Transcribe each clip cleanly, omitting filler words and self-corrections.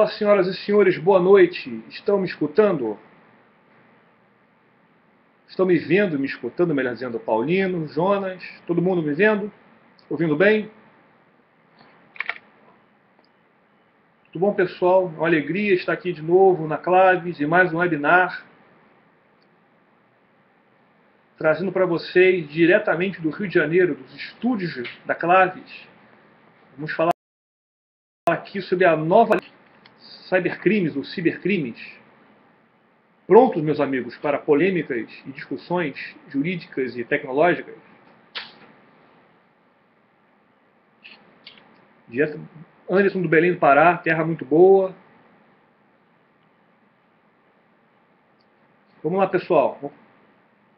Olá, senhoras e senhores, boa noite. Estão me escutando? Estão me vendo, me escutando, melhor dizendo, Paulino, Jonas, todo mundo me vendo? Ouvindo bem? Tudo bom, pessoal? É uma alegria estar aqui de novo na Claves e mais um webinar, trazendo para vocês diretamente do Rio de Janeiro, dos estúdios da Claves. Vamos falar aqui sobre a nova cybercrimes ou cibercrimes. Prontos, meus amigos, para polêmicas e discussões jurídicas e tecnológicas? Anderson do Belém do Pará, terra muito boa. Vamos lá, pessoal.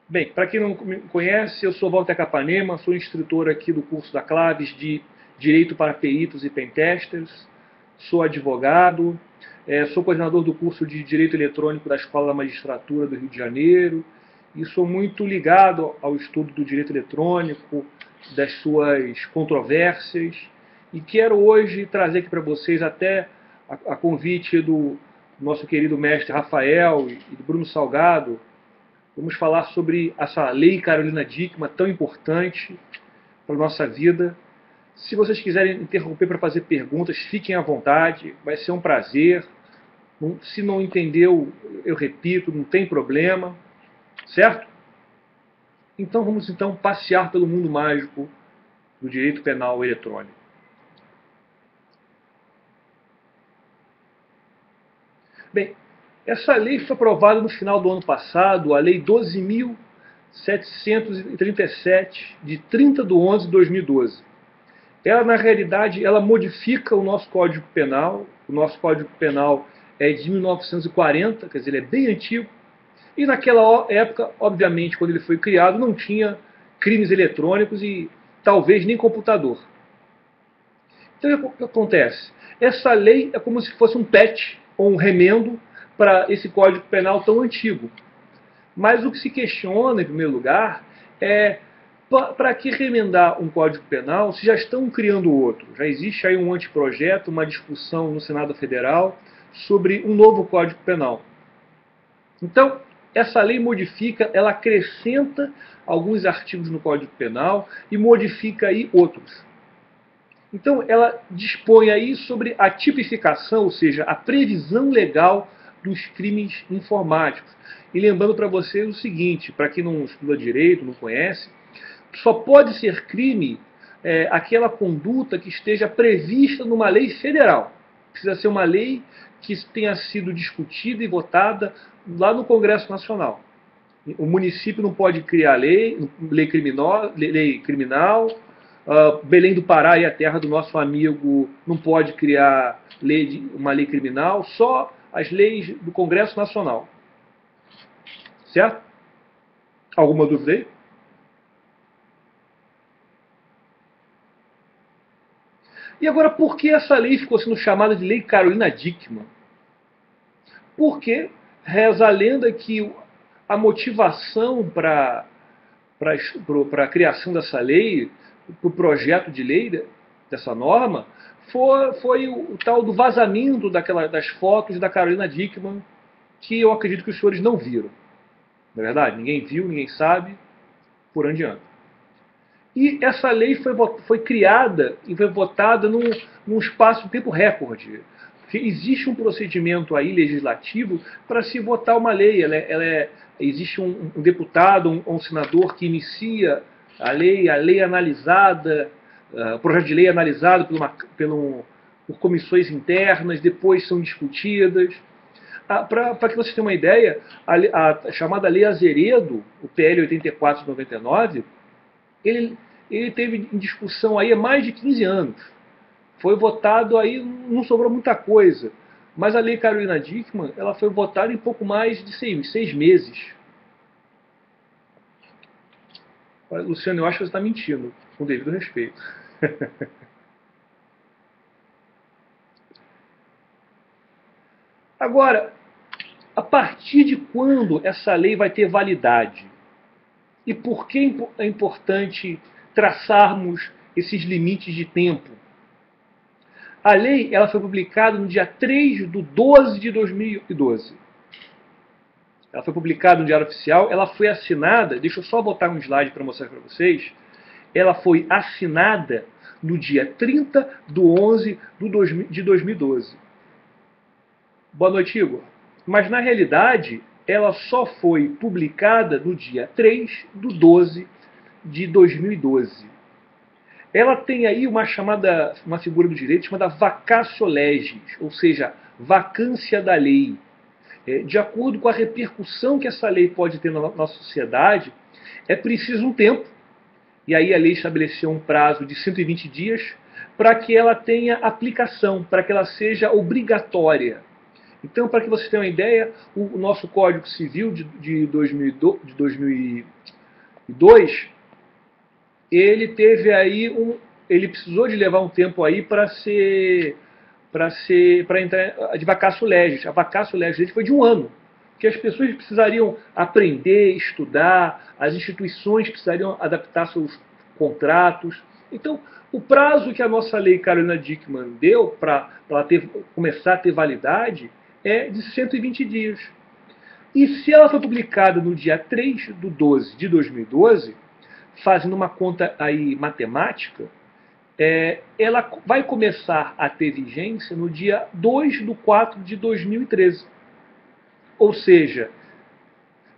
Bem, para quem não me conhece, eu sou Walter Capanema, sou instrutor aqui do curso da Claves de Direito para Peritos e Pentesters, sou advogado, sou coordenador do curso de Direito Eletrônico da Escola da Magistratura do Rio de Janeiro e sou muito ligado ao estudo do direito eletrônico, das suas controvérsias, e quero hoje trazer aqui para vocês, até a convite do nosso querido mestre Rafael e do Bruno Salgado, vamos falar sobre essa lei Carolina Dickmann, tão importante para a nossa vida. Se vocês quiserem interromper para fazer perguntas, fiquem à vontade, vai ser um prazer. Se não entendeu, eu repito, não tem problema, certo? Então vamos passear pelo mundo mágico do direito penal eletrônico. Bem, essa lei foi aprovada no final do ano passado, a Lei 12.737, de 30 de 11 de 2012. Ela, na realidade, ela modifica o nosso Código Penal. O nosso Código Penal é de 1940, quer dizer, ele é bem antigo. E naquela época, obviamente, quando ele foi criado, não tinha crimes eletrônicos e talvez nem computador. Então, o que acontece? Essa lei é como se fosse um patch ou um remendo para esse Código Penal tão antigo. Mas o que se questiona, em primeiro lugar, é para que remendar um Código Penal se já estão criando outro? Já existe aí um anteprojeto, uma discussão no Senado Federal sobre um novo Código Penal. Então, essa lei modifica, ela acrescenta alguns artigos no Código Penal e modifica aí outros. Então, ela dispõe aí sobre a tipificação, ou seja, a previsão legal dos crimes informáticos. E lembrando para vocês o seguinte, para quem não estuda direito, não conhece, só pode ser crime aquela conduta que esteja prevista numa lei federal. Precisa ser uma lei que tenha sido discutida e votada lá no Congresso Nacional. O município não pode criar lei criminal. Belém do Pará e a terra do nosso amigo não pode criar uma lei criminal, só as leis do Congresso Nacional. Certo? Alguma dúvida aí? E agora, por que essa lei ficou sendo chamada de Lei Carolina Dickmann? Porque reza a lenda que a motivação para a criação dessa lei, para o projeto de lei dessa norma, foi o tal do vazamento das fotos da Carolina Dickmann, que eu acredito que os senhores não viram. Não é verdade? Ninguém viu, ninguém sabe, por onde anda. E essa lei foi criada e foi votada num espaço de tempo recorde. Porque existe um procedimento aí legislativo para se votar uma lei. Existe um deputado, um senador que inicia a lei analisada, o projeto de lei analisado por comissões internas, depois são discutidas. Para que você tenha uma ideia, a chamada Lei Azeredo, o PL 84 de 99, ele teve em discussão aí há mais de 15 anos. Foi votado aí, não sobrou muita coisa. Mas a Lei Carolina Dickmann, ela foi votada em pouco mais de 6 meses. Luciano, eu acho que você está mentindo, com devido respeito. Agora, a partir de quando essa lei vai ter validade? E por que é importante traçarmos esses limites de tempo? A lei ela foi publicada no dia 3/12 de 2012. Ela foi publicada no Diário Oficial, ela foi assinada, deixa eu só botar um slide para mostrar para vocês, ela foi assinada no dia 30/11 de 2012. Boa noite, Igor. Mas, na realidade, ela só foi publicada no dia 3/12 de 2012. Ela tem aí uma figura do direito chamada vacatio legis, ou seja, vacância da lei. De acordo com a repercussão que essa lei pode ter na nossa sociedade, é preciso um tempo, e aí a lei estabeleceu um prazo de 120 dias, para que ela tenha aplicação, para que ela seja obrigatória. Então, para que vocês tenham uma ideia, o nosso Código Civil de 2002, ele teve aí ele precisou de levar um tempo aí para entrar de vacatio legis. A vacatio legis foi de um ano, que as pessoas precisariam aprender, estudar, as instituições precisariam adaptar seus contratos. Então, o prazo que a nossa lei Carolina Dickmann deu para ela começar a ter validade é de 120 dias. E se ela foi publicada no dia 3/12 de 2012, fazendo uma conta aí matemática, ela vai começar a ter vigência no dia 2/4 de 2013. Ou seja,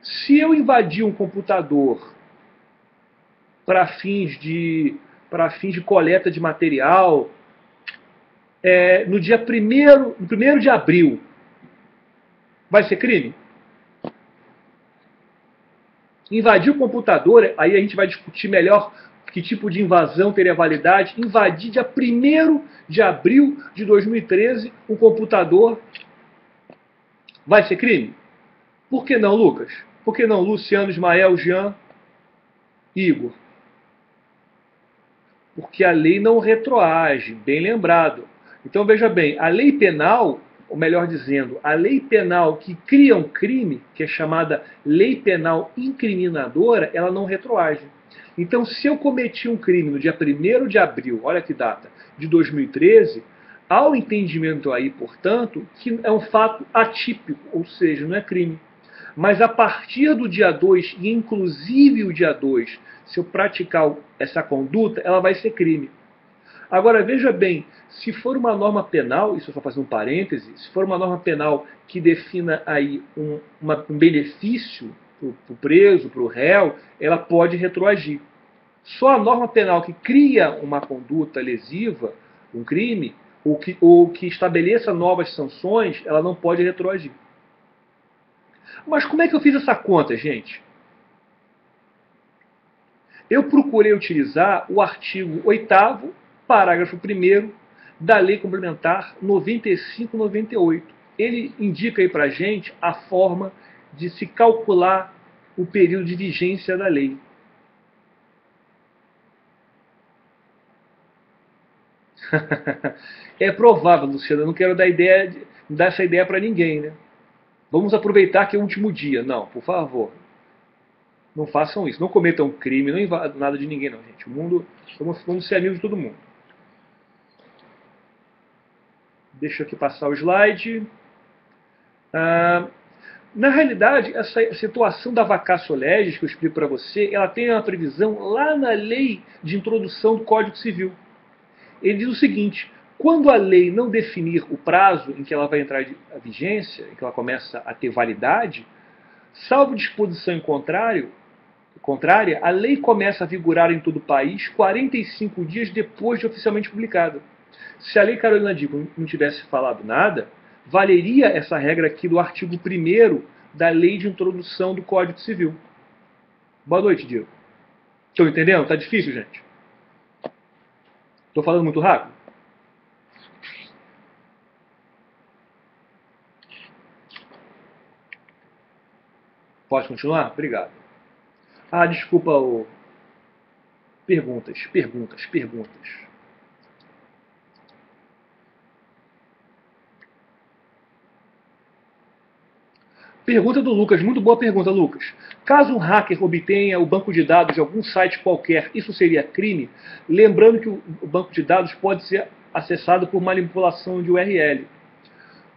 se eu invadir um computador para fins de coleta de material, no dia 1º de abril, vai ser crime? Invadir o computador, aí a gente vai discutir melhor que tipo de invasão teria validade. Invadir dia 1º de abril de 2013 um computador, vai ser crime? Por que não, Lucas? Por que não, Luciano, Ismael, Jean, Igor? Porque a lei não retroage, bem lembrado. Então veja bem, a lei penal, ou melhor dizendo, a lei penal que cria um crime, que é chamada lei penal incriminadora, ela não retroage. Então, se eu cometi um crime no dia 1º de abril, olha que data, de 2013, há o entendimento aí, portanto, que é um fato atípico, ou seja, não é crime. Mas a partir do dia 2, e inclusive o dia 2, se eu praticar essa conduta, ela vai ser crime. Agora, veja bem, se for uma norma penal, isso eu só fazer um parêntese, se for uma norma penal que defina aí um benefício para o preso, para o réu, ela pode retroagir. Só a norma penal que cria uma conduta lesiva, um crime, ou que estabeleça novas sanções, ela não pode retroagir. Mas como é que eu fiz essa conta, gente? Eu procurei utilizar o artigo 8º, parágrafo 1º, da Lei Complementar 95/98. Ele indica aí para a gente a forma de se calcular o período de vigência da lei. É provável, Luciano, eu não quero dar essa ideia para ninguém, né? Vamos aproveitar que é o último dia. Não, por favor. Não façam isso. Não cometam crime, não invadam nada de ninguém, não, gente. O mundo, vamos ser amigos de todo mundo. Deixa eu aqui passar o slide. Na realidade, essa situação da vacatio legis que eu explico para você, ela tem uma previsão lá na lei de introdução do Código Civil. Ele diz o seguinte: quando a lei não definir o prazo em que ela vai entrar em vigência, em que ela começa a ter validade, salvo disposição contrária, a lei começa a vigorar em todo o país 45 dias depois de oficialmente publicada. Se a lei Carolina Dickmann não tivesse falado nada, valeria essa regra aqui do artigo 1º da Lei de Introdução do Código Civil. Boa noite, Diego. Estão entendendo? Está difícil, gente? Estou falando muito rápido? Pode continuar? Obrigado. Desculpa. Perguntas. Pergunta do Lucas, muito boa pergunta, Lucas. Caso um hacker obtenha o banco de dados de algum site qualquer, isso seria crime? Lembrando que o banco de dados pode ser acessado por manipulação de URL.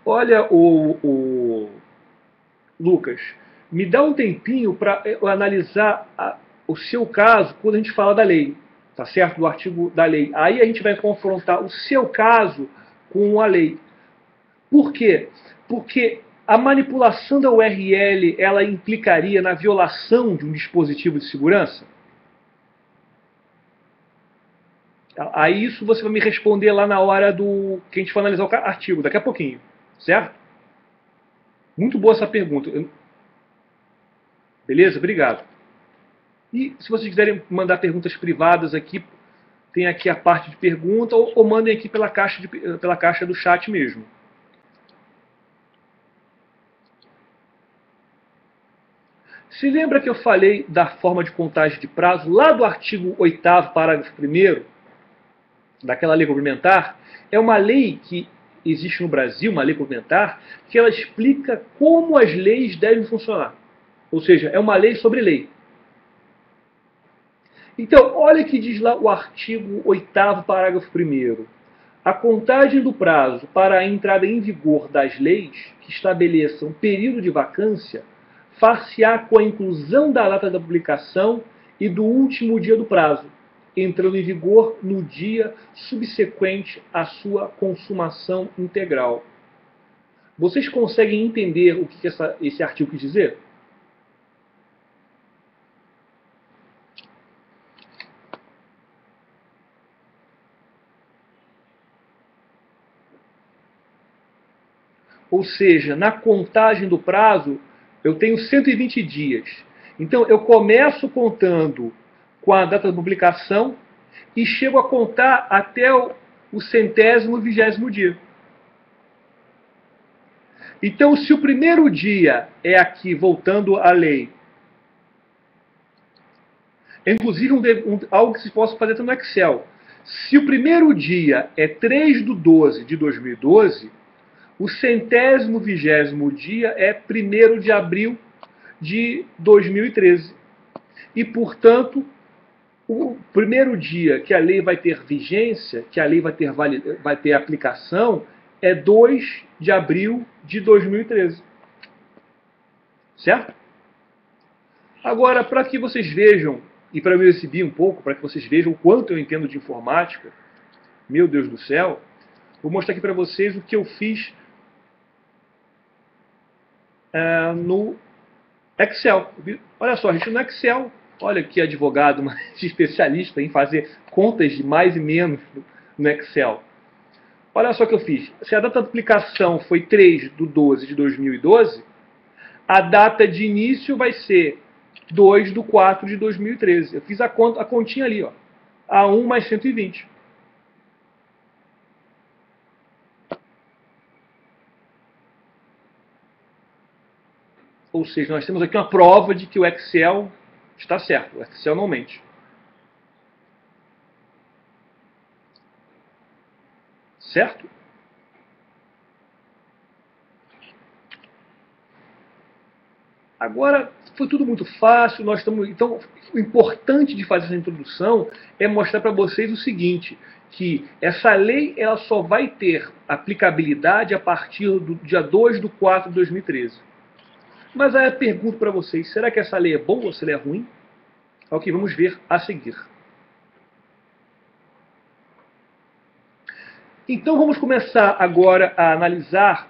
Olha, o Lucas, me dá um tempinho para analisar o seu caso quando a gente fala da lei, tá certo? Do artigo da lei. Aí a gente vai confrontar o seu caso com a lei. Por quê? Porque a manipulação da URL, ela implicaria na violação de um dispositivo de segurança? Aí isso você vai me responder lá na hora do que a gente for analisar o artigo, daqui a pouquinho, certo? Muito boa essa pergunta. Beleza? Obrigado. E se vocês quiserem mandar perguntas privadas aqui, tem aqui a parte de pergunta, ou mandem aqui pela caixa do chat mesmo. Se lembra que eu falei da forma de contagem de prazo lá do artigo 8º, parágrafo 1º, daquela lei complementar? É uma lei que existe no Brasil, uma lei complementar, que ela explica como as leis devem funcionar. Ou seja, é uma lei sobre lei. Então, olha o que diz lá o artigo 8º, parágrafo 1º. A contagem do prazo para a entrada em vigor das leis que estabeleçam período de vacância far-se-á com a inclusão da data da publicação e do último dia do prazo, entrando em vigor no dia subsequente à sua consumação integral. Vocês conseguem entender o que esse artigo quis dizer? Ou seja, na contagem do prazo, eu tenho 120 dias. Então, eu começo contando com a data da publicação e chego a contar até o 100º, 20º dia. Então, se o primeiro dia é aqui, voltando à lei, inclusive algo que se possa fazer no Excel. Se o primeiro dia é 3/12 de 2012, o 100º, 20º dia é 1º de abril de 2013. E, portanto, o primeiro dia que a lei vai ter vigência, que a lei vai ter aplicação, é 2 de abril de 2013. Certo? Agora, para que vocês vejam, e para me exibir um pouco, para que vocês vejam o quanto eu entendo de informática, meu Deus do céu, vou mostrar aqui para vocês o que eu fiz no Excel. Olha só, a gente no Excel, olha que advogado, mas especialista em fazer contas de mais e menos no Excel. Olha só o que eu fiz. Se a data de aplicação foi 3/12 de 2012, a data de início vai ser 2/4 de 2013. Eu fiz a continha ali, ó. A1 mais 120. Ou seja, nós temos aqui uma prova de que o Excel está certo. O Excel não mente. Certo? Agora, foi tudo muito fácil. Então, o importante de fazer essa introdução é mostrar para vocês o seguinte, que essa lei ela só vai ter aplicabilidade a partir do dia 2/4 de 2013. Mas aí eu pergunto para vocês, será que essa lei é boa ou se ela é ruim? É o que vamos ver a seguir. Então vamos começar agora a analisar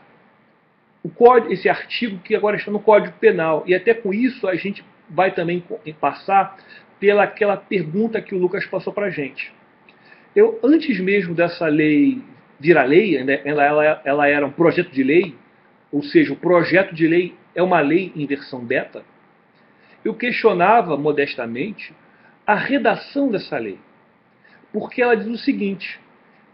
esse artigo que agora está no Código Penal. E até com isso a gente vai também passar pelaquela pergunta que o Lucas passou para a gente. Antes mesmo dessa lei virar lei, né, ela era um projeto de lei, ou seja, o projeto de lei é uma lei em versão beta, eu questionava modestamente a redação dessa lei. Porque ela diz o seguinte,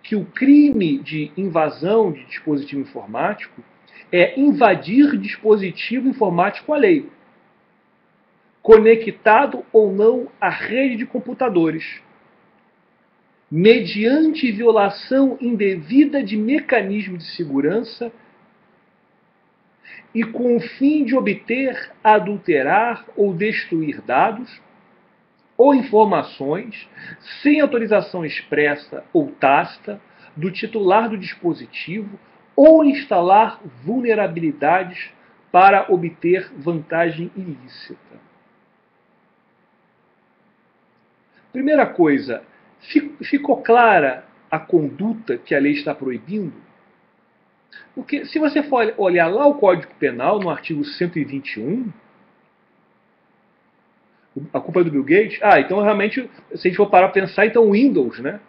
que o crime de invasão de dispositivo informático é invadir dispositivo informático alheio, conectado ou não à rede de computadores, mediante violação indevida de mecanismo de segurança e com o fim de obter, adulterar ou destruir dados ou informações sem autorização expressa ou tácita do titular do dispositivo ou instalar vulnerabilidades para obter vantagem ilícita. Primeira coisa, ficou clara a conduta que a lei está proibindo? Porque se você for olhar lá o Código Penal, no artigo 121, a culpa é do Bill Gates? Então realmente, se a gente for parar para pensar, então o Windows, né?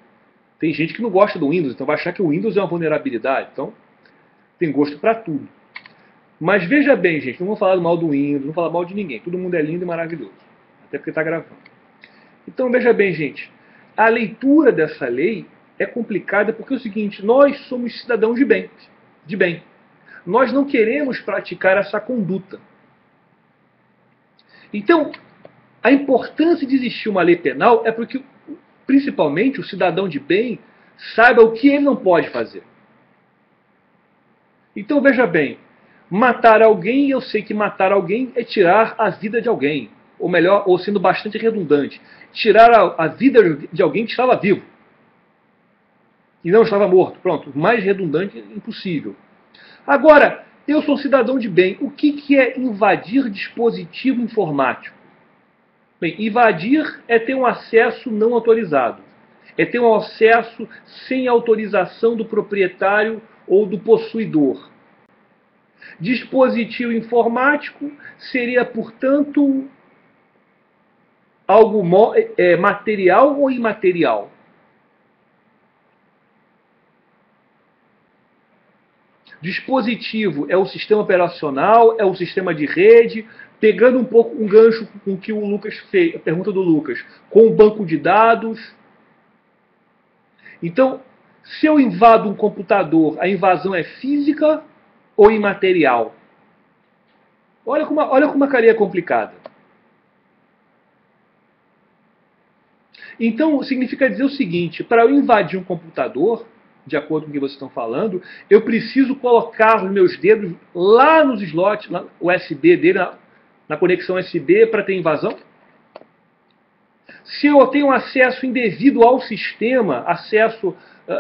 Tem gente que não gosta do Windows, então vai achar que o Windows é uma vulnerabilidade. Então, tem gosto para tudo. Mas veja bem, gente, não vou falar mal do Windows, não vou falar mal de ninguém. Todo mundo é lindo e maravilhoso. Até porque está gravando. Então, veja bem, gente, a leitura dessa lei é complicada porque é o seguinte, nós somos cidadãos de bem. Nós não queremos praticar essa conduta. Então, a importância de existir uma lei penal é porque, principalmente, o cidadão de bem saiba o que ele não pode fazer. Então, veja bem, matar alguém, eu sei que matar alguém é tirar a vida de alguém. Ou melhor, ou sendo bastante redundante, tirar a vida de alguém que estava vivo. E não estava morto. Pronto, mais redundante impossível. Agora, eu sou cidadão de bem. O que é invadir dispositivo informático? Bem, invadir é ter um acesso não autorizado. É ter um acesso sem autorização do proprietário ou do possuidor. Dispositivo informático seria, portanto, algo material ou imaterial? Dispositivo é o sistema operacional, é o sistema de rede, pegando um pouco um gancho com o que o Lucas fez, a pergunta do Lucas, com o banco de dados. Então, se eu invado um computador, a invasão é física ou imaterial? Olha como a cadeia é complicada. Então, significa dizer o seguinte, para eu invadir um computador, de acordo com o que vocês estão falando, eu preciso colocar os meus dedos lá nos slots, na USB dele, na conexão USB, para ter invasão? Se eu tenho acesso indevido ao sistema,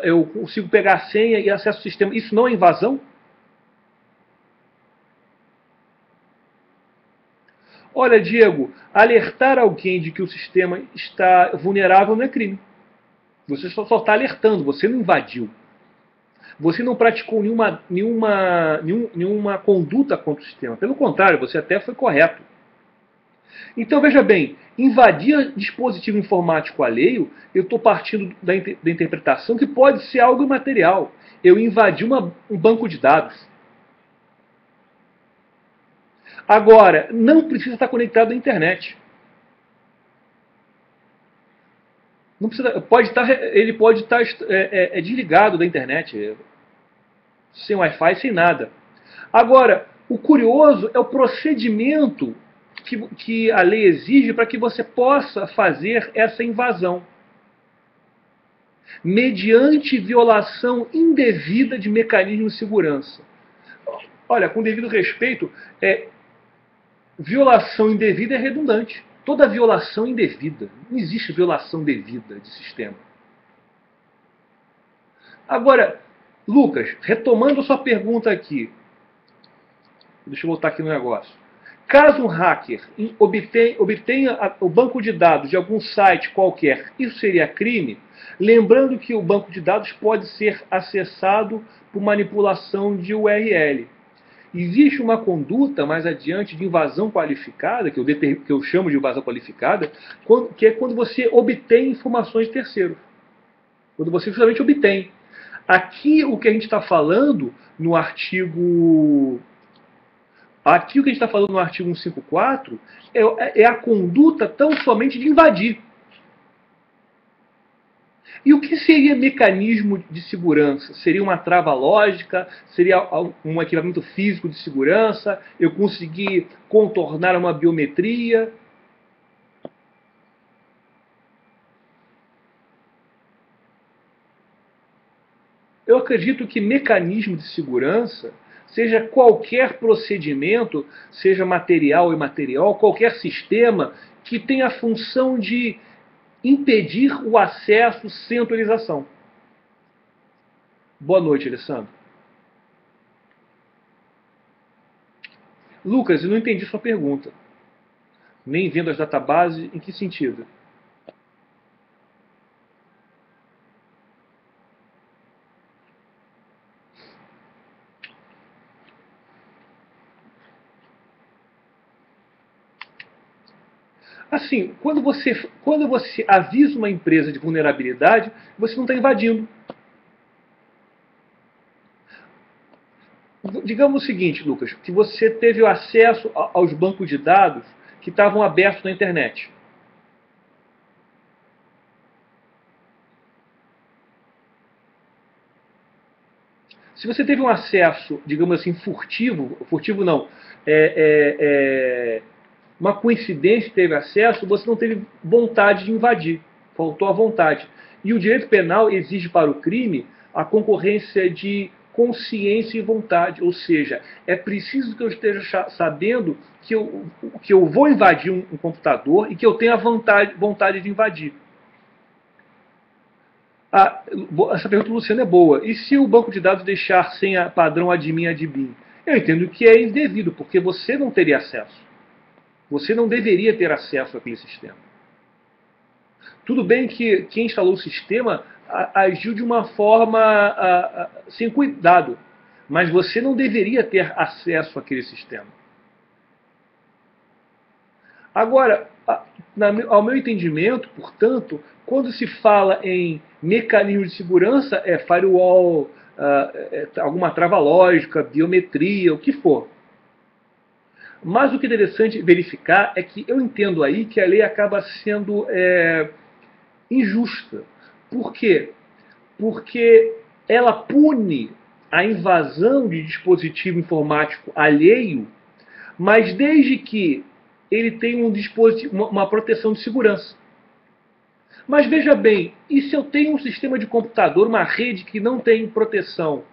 eu consigo pegar a senha e acesso ao sistema, isso não é invasão? Olha, Diego, alertar alguém de que o sistema está vulnerável não é crime. Você só está alertando, você não invadiu. Você não praticou nenhuma conduta contra o sistema. Pelo contrário, você até foi correto. Então, veja bem, invadir dispositivo informático alheio, eu estou partindo da interpretação que pode ser algo imaterial. Eu invadi um banco de dados. Agora, não precisa estar conectado à internet. Não precisa, ele pode estar desligado da internet, sem Wi-Fi, sem nada. Agora, o curioso é o procedimento que a lei exige para que você possa fazer essa invasão, mediante violação indevida de mecanismos de segurança. Olha, com devido respeito, violação indevida é redundante. Toda violação indevida. Não existe violação devida de sistema. Agora, Lucas, retomando a sua pergunta aqui. Deixa eu voltar aqui no negócio. Caso um hacker obtenha o banco de dados de algum site qualquer, isso seria crime? Lembrando que o banco de dados pode ser acessado por manipulação de URL. Existe uma conduta mais adiante de invasão qualificada, que eu chamo de invasão qualificada, que é quando você obtém informações de terceiros. Quando você justamente obtém. Aqui o que a gente está falando no artigo... Aqui o que a gente está falando no artigo 154 é a conduta tão somente de invadir. E o que seria mecanismo de segurança? Seria uma trava lógica? Seria um equipamento físico de segurança? Eu conseguir contornar uma biometria? Eu acredito que mecanismo de segurança seja qualquer procedimento, seja material ou imaterial, qualquer sistema que tenha a função de impedir o acesso sem autorização. Boa noite, Alessandro. Lucas, eu não entendi sua pergunta. Nem vendo as databases, em que sentido? Assim, quando você avisa uma empresa de vulnerabilidade, você não está invadindo. Digamos o seguinte, Lucas, que você teve acesso aos bancos de dados que estavam abertos na internet. Se você teve um acesso, digamos assim, furtivo não, uma coincidência teve acesso, você não teve vontade de invadir, faltou a vontade. E o direito penal exige para o crime a concorrência de consciência e vontade, ou seja, é preciso que eu esteja sabendo que eu vou invadir um computador e que eu tenha vontade de invadir. Ah, essa pergunta do Luciano é boa. E se o banco de dados deixar sem a padrão admin? Eu entendo que é indevido, porque você não teria acesso. Você não deveria ter acesso àquele sistema. Tudo bem que quem instalou o sistema agiu de uma forma sem cuidado, mas você não deveria ter acesso àquele sistema. Agora, ao meu entendimento, portanto, quando se fala em mecanismo de segurança, é firewall, alguma trava lógica, biometria, o que for. Mas o que é interessante verificar é que eu entendo aí que a lei acaba sendo injusta. Por quê? Porque ela pune a invasão de dispositivo informático alheio, mas desde que ele tenha uma proteção de segurança. Mas veja bem, e se eu tenho um sistema de computador, uma rede que não tem proteção?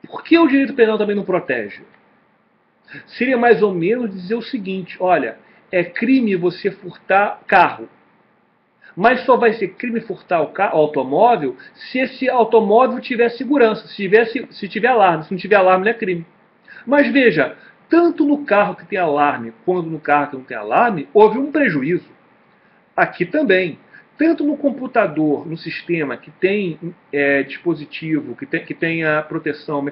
Por que o direito penal também não protege? Seria mais ou menos dizer o seguinte: olha, é crime você furtar carro, mas só vai ser crime furtar o automóvel se esse automóvel tiver segurança, se tiver alarme. Se não tiver alarme, não é crime. Mas veja, tanto no carro que tem alarme quanto no carro que não tem alarme, houve um prejuízo. Aqui também. Tanto no computador, no sistema que tem dispositivo, que tenha proteção,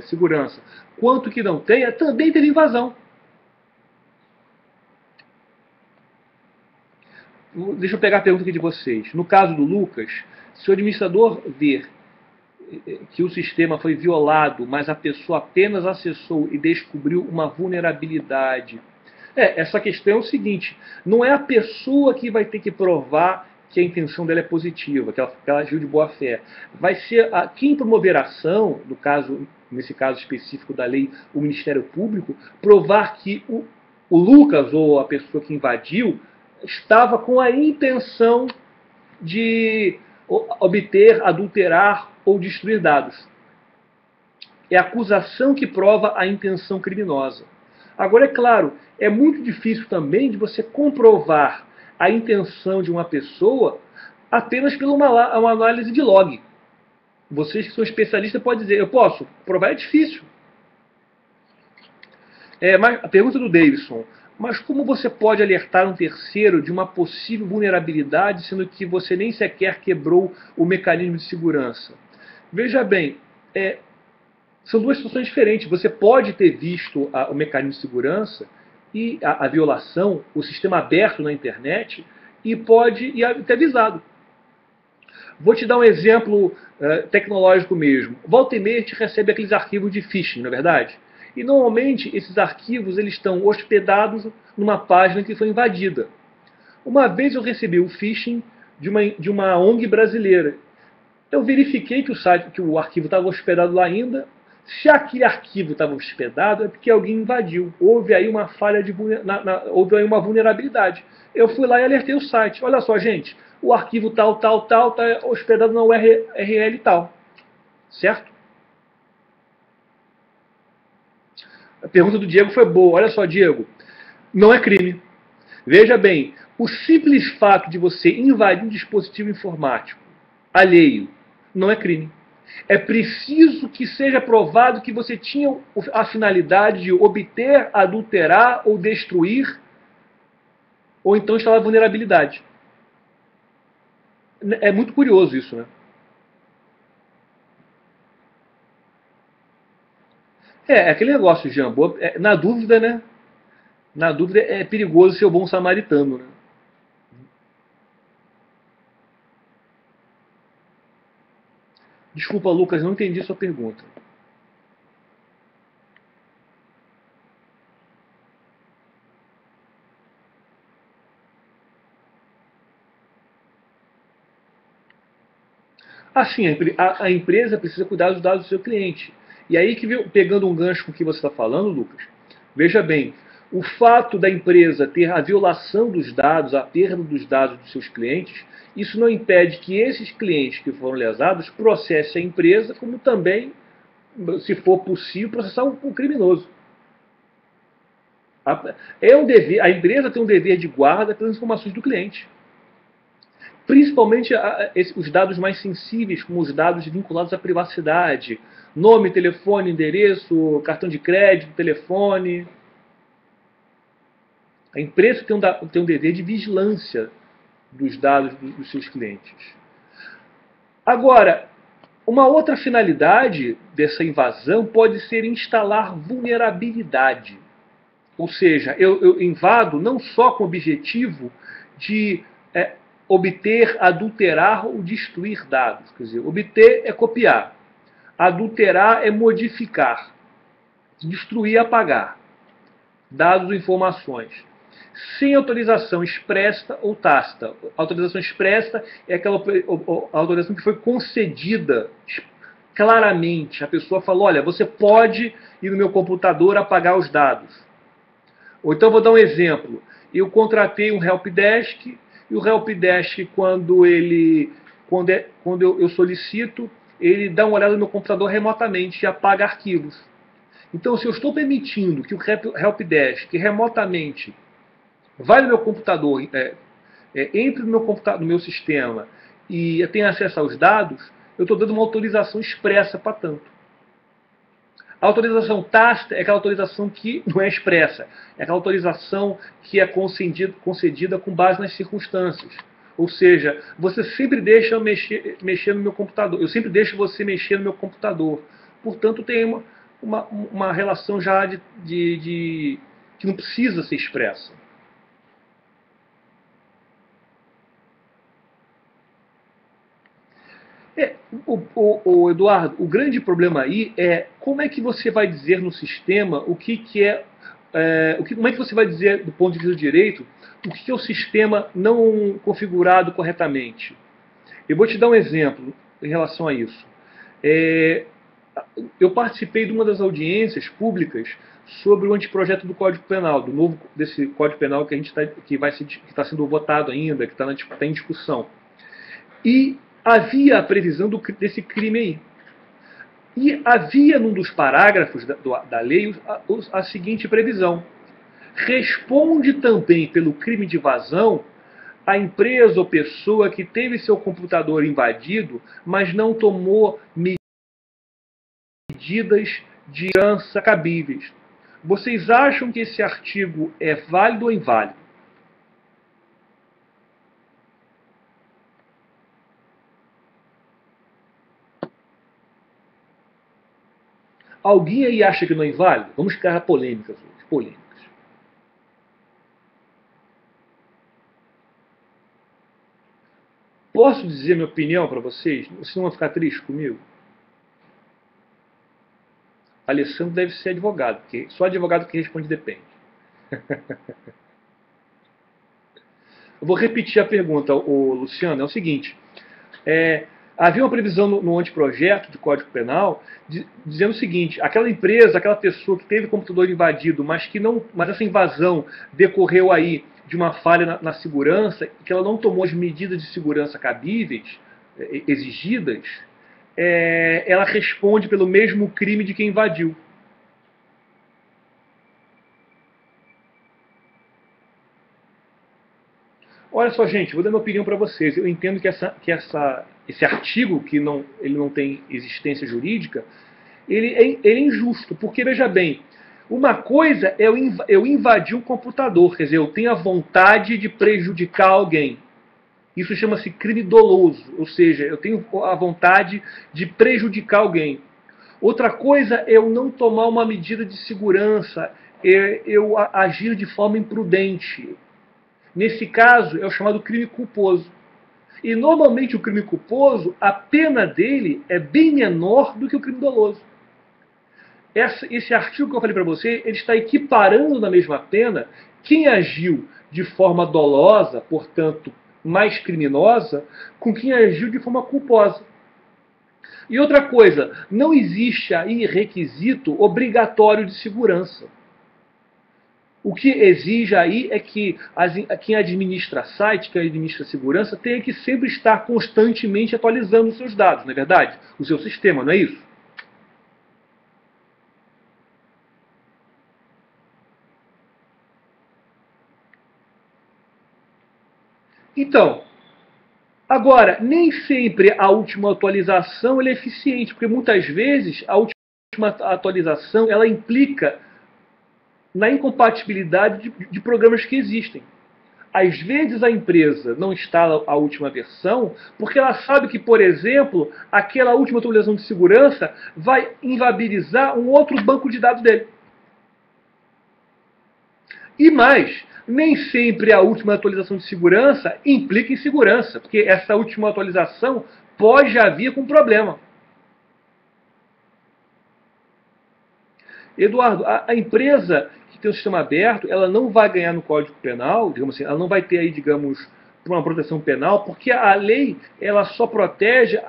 segurança, quanto que não tenha, também teve invasão. Deixa eu pegar a pergunta aqui de vocês. No caso do Lucas, se o administrador ver que o sistema foi violado, mas a pessoa apenas acessou e descobriu uma vulnerabilidade. Essa questão é o seguinte: não é a pessoa que vai ter que provar que a intenção dela é positiva, que ela agiu de boa fé. Vai ser quem promover a ação, nesse caso específico da lei, o Ministério Público, provar que o Lucas, ou a pessoa que invadiu, estava com a intenção de obter, adulterar ou destruir dados. É a acusação que prova a intenção criminosa. Agora, é claro, é muito difícil também de você comprovar a intenção de uma pessoa apenas por uma análise de log. Vocês que são especialistas podem dizer: eu posso provar? É difícil. Mas a pergunta do Davidson: mas como você pode alertar um terceiro de uma possível vulnerabilidade, sendo que você nem sequer quebrou o mecanismo de segurança? Veja bem, são duas situações diferentes. Você pode ter visto o mecanismo de segurança e a violação, o sistema aberto na internet, e pode ter avisado. Vou te dar um exemplo tecnológico mesmo. Volta e meia a gente recebe aqueles arquivos de phishing, não é verdade? E normalmente esses arquivos eles estão hospedados numa página que foi invadida. Uma vez eu recebi o phishing de uma ONG brasileira. Eu verifiquei que o arquivo estava hospedado lá ainda. Se aquele arquivo estava hospedado, é porque alguém invadiu. Houve aí uma falha houve aí uma vulnerabilidade. Eu fui lá e alertei o site. Olha só, gente, o arquivo tal, está hospedado na URL tal. Certo? A pergunta do Diego foi boa. Olha só, Diego, não é crime. Veja bem, o simples fato de você invadir um dispositivo informático alheio não é crime. É preciso que seja provado que você tinha a finalidade de obter, adulterar ou destruir, ou então instalar vulnerabilidade. É muito curioso isso, né? É aquele negócio, Jambo. Na dúvida, né? Na dúvida é perigoso ser o bom samaritano, né? Desculpa, Lucas, não entendi sua pergunta. Assim, a empresa precisa cuidar dos dados do seu cliente. E aí, pegando um gancho com o que você está falando, Lucas, veja bem, o fato da empresa ter a violação dos dados, a perda dos dados dos seus clientes, isso não impede que esses clientes que foram lesados processem a empresa, como também, se for possível, processar o criminoso. A empresa tem um dever de guarda pelas informações do cliente. Principalmente os dados mais sensíveis, como os dados vinculados à privacidade. Nome, telefone, endereço, cartão de crédito, telefone. A empresa tem um dever de vigilância dos dados dos seus clientes. Agora, uma outra finalidade dessa invasão pode ser instalar vulnerabilidade. Ou seja, eu invado não só com o objetivo de obter, adulterar ou destruir dados. Quer dizer, obter é copiar, adulterar é modificar, destruir é apagar dados ou informações. Sem autorização expressa ou tácita. A autorização expressa é aquela autorização que foi concedida claramente. A pessoa falou, olha, você pode ir no meu computador apagar os dados. Ou então, vou dar um exemplo. Eu contratei um helpdesk, e o helpdesk, quando eu solicito, ele dá uma olhada no meu computador remotamente e apaga arquivos. Então, se eu estou permitindo que o helpdesk remotamente vai no meu computador, entre no meu sistema e tenha acesso aos dados, eu estou dando uma autorização expressa para tanto. A autorização tácita é aquela autorização que não é expressa. É aquela autorização que é concedida com base nas circunstâncias. Ou seja, você sempre deixa mexer no meu computador. Eu sempre deixo você mexer no meu computador. Portanto, tem uma relação já que não precisa ser expressa. O Eduardo, o grande problema aí é como é que você vai dizer no sistema o que é, como é que você vai dizer do ponto de vista do direito o que é o sistema não configurado corretamente. Eu vou te dar um exemplo em relação a isso. É, eu participei de uma das audiências públicas sobre o anteprojeto do Código Penal, desse Código Penal que que está sendo votado ainda, que está em discussão. E havia a previsão desse crime aí. E havia num dos parágrafos da lei a seguinte previsão: responde também pelo crime de invasão a empresa ou pessoa que teve seu computador invadido, mas não tomou medidas de segurança cabíveis. Vocês acham que esse artigo é válido ou inválido? Alguém aí acha que não é inválido? Vamos criar polêmicas hoje. Polêmicas. Posso dizer minha opinião para vocês? Vocês não vão ficar tristes comigo? Alessandro deve ser advogado, porque só advogado que responde depende. Eu vou repetir a pergunta, Luciano. É o seguinte: havia uma previsão no anteprojeto de Código Penal dizendo o seguinte: aquela empresa, aquela pessoa que teve o computador invadido, mas essa invasão decorreu aí de uma falha na segurança, que ela não tomou as medidas de segurança cabíveis, exigidas, ela responde pelo mesmo crime de quem invadiu. Olha só, gente, vou dar minha opinião para vocês. Eu entendo que essa esse artigo, que ele não tem existência jurídica, ele é injusto, porque, veja bem, uma coisa é eu invadir um computador, quer dizer, eu tenho a vontade de prejudicar alguém. Isso chama-se crime doloso, ou seja, eu tenho a vontade de prejudicar alguém. Outra coisa é eu não tomar uma medida de segurança, é eu agir de forma imprudente. Nesse caso, é o chamado crime culposo. E normalmente o crime culposo, a pena dele é bem menor do que o crime doloso. Esse artigo que eu falei para você, ele está equiparando na mesma pena quem agiu de forma dolosa, portanto, mais criminosa, com quem agiu de forma culposa. E outra coisa, não existe aí requisito obrigatório de segurança. O que exige aí é que quem administra site, quem administra segurança, tenha que sempre estar constantemente atualizando os seus dados, não é verdade? O seu sistema, não é isso? Então, agora, nem sempre a última atualização é eficiente, porque muitas vezes a última atualização ela implica na incompatibilidade de programas que existem. Às vezes a empresa não instala a última versão porque ela sabe que, por exemplo, aquela última atualização de segurança vai inviabilizar um outro banco de dados dele. E mais, nem sempre a última atualização de segurança implica em segurança, porque essa última atualização pode já vir com problema. Eduardo, a empresa que tem um sistema aberto, ela não vai ganhar no Código Penal, digamos assim, ela não vai ter aí, digamos, uma proteção penal, porque a lei ela só protege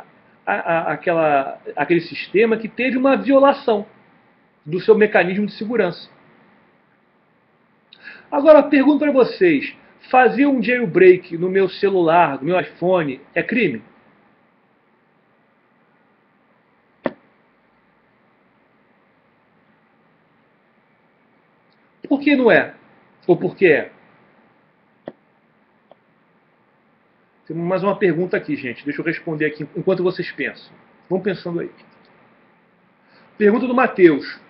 aquele sistema que teve uma violação do seu mecanismo de segurança. Agora, pergunto para vocês, fazer um jailbreak no meu celular, no meu iPhone, é crime? Por que não é? Ou por que é? Tem mais uma pergunta aqui, gente. Deixa eu responder aqui enquanto vocês pensam. Vão pensando aí. Pergunta do Matheus.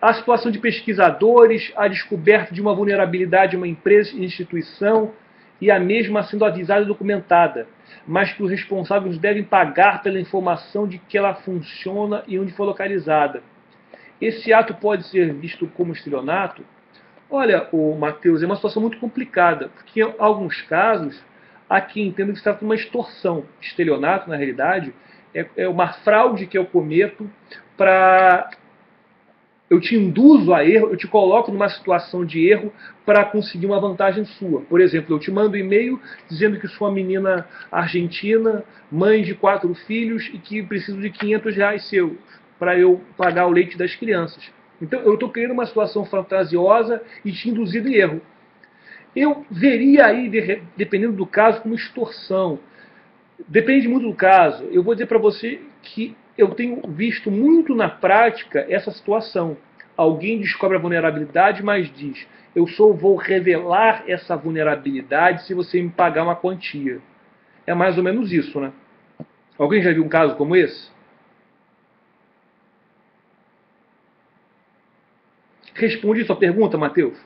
A situação de pesquisadores, a descoberta de uma vulnerabilidade em uma empresa e instituição e a mesma sendo avisada e documentada, mas que os responsáveis devem pagar pela informação de que ela funciona e onde foi localizada. Esse ato pode ser visto como estelionato? Olha, o Matheus, é uma situação muito complicada, porque em alguns casos há quem entenda que se trata de uma extorsão. Estelionato, na realidade, é uma fraude que eu cometo para... Eu te induzo a erro, eu te coloco numa situação de erro para conseguir uma vantagem sua. Por exemplo, eu te mando um e-mail dizendo que sou uma menina argentina, mãe de 4 filhos e que preciso de R$ 500 seus para eu pagar o leite das crianças. Então, eu estou criando uma situação fantasiosa e te induzindo em erro. Eu veria aí, dependendo do caso, como extorsão. Depende muito do caso. Eu vou dizer para você que eu tenho visto muito na prática essa situação. Alguém descobre a vulnerabilidade, mas diz: eu só vou revelar essa vulnerabilidade se você me pagar uma quantia. É mais ou menos isso, né? Alguém já viu um caso como esse? Responde sua pergunta, Matheus.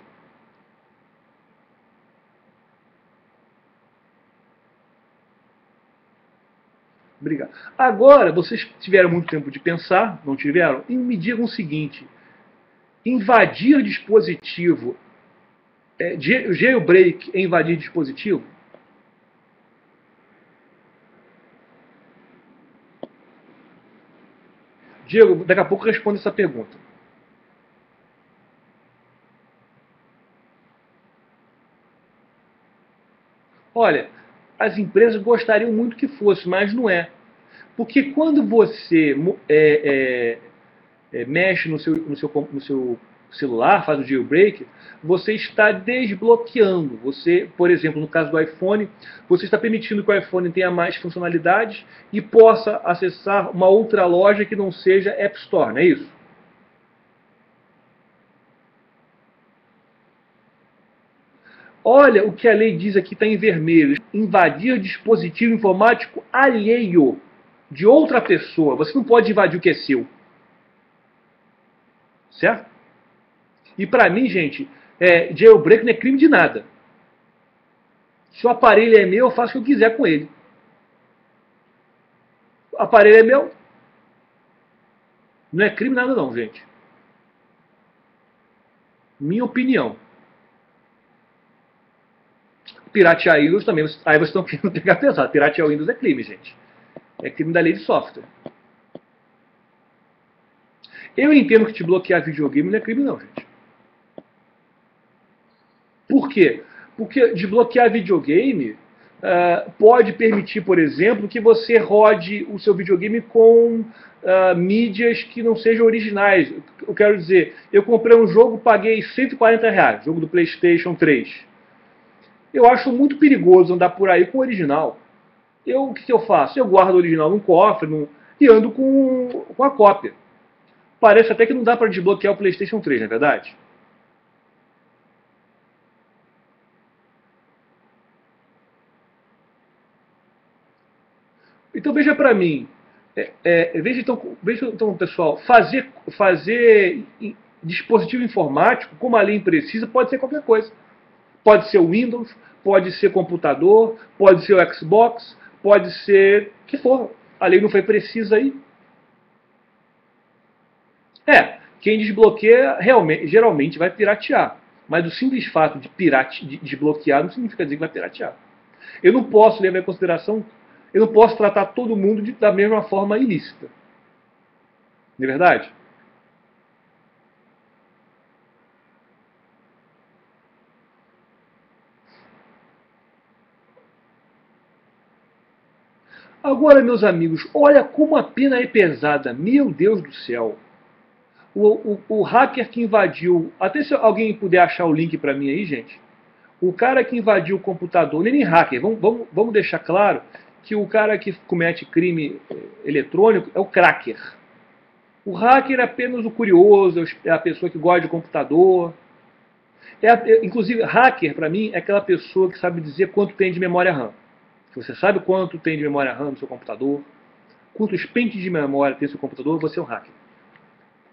Obrigado. Agora, vocês tiveram muito tempo de pensar, não tiveram? E me digam o seguinte: invadir dispositivo, jailbreak é invadir dispositivo? Diego, daqui a pouco responde essa pergunta. Olha, as empresas gostariam muito que fosse, mas não é. Porque quando você mexe no seu celular, faz o jailbreak, você está desbloqueando. Você, por exemplo, no caso do iPhone, você está permitindo que o iPhone tenha mais funcionalidades e possa acessar uma outra loja que não seja App Store, não é isso? Olha o que a lei diz aqui, está em vermelho. Invadir dispositivo informático alheio de outra pessoa. Você não pode invadir o que é seu. Certo? E para mim, gente, jailbreak não é crime de nada. Se o aparelho é meu, eu faço o que eu quiser com ele. O aparelho é meu. Não é crime nada não, gente. Minha opinião. Piratear Windows também. Aí vocês estão querendo pegar pesado. Piratear Windows é crime, gente. É crime da lei de software. Eu entendo que te bloquear videogame não é crime não, gente. Por quê? Porque desbloquear videogame pode permitir, por exemplo, que você rode o seu videogame com mídias que não sejam originais. Eu quero dizer, eu comprei um jogo, paguei R$ 140, jogo do PlayStation 3. Eu acho muito perigoso andar por aí com o original. O que eu faço? Eu guardo o original num cofre e ando com a cópia. Parece até que não dá para desbloquear o PlayStation 3, não é verdade? Então veja para mim, veja então, pessoal, fazer dispositivo informático, como a lei precisa, pode ser qualquer coisa. Pode ser o Windows, pode ser computador, pode ser o Xbox, pode ser o que for. A lei não foi precisa aí. Quem desbloqueia geralmente vai piratear. Mas o simples fato de desbloquear não significa dizer que vai piratear. Eu não posso levar em consideração, eu não posso tratar todo mundo da mesma forma ilícita. Não é verdade? Agora, meus amigos, olha como a pena é pesada. Meu Deus do céu. O hacker que invadiu, até se alguém puder achar o link para mim aí, gente. O cara que invadiu o computador, nem hacker, vamos deixar claro que o cara que comete crime eletrônico é o cracker. O hacker é apenas o curioso, é a pessoa que gosta de computador. Inclusive, hacker, para mim, é aquela pessoa que sabe dizer quanto tem de memória RAM. Se você sabe quanto tem de memória RAM no seu computador, quantos pentes de memória tem no seu computador, você é um hacker.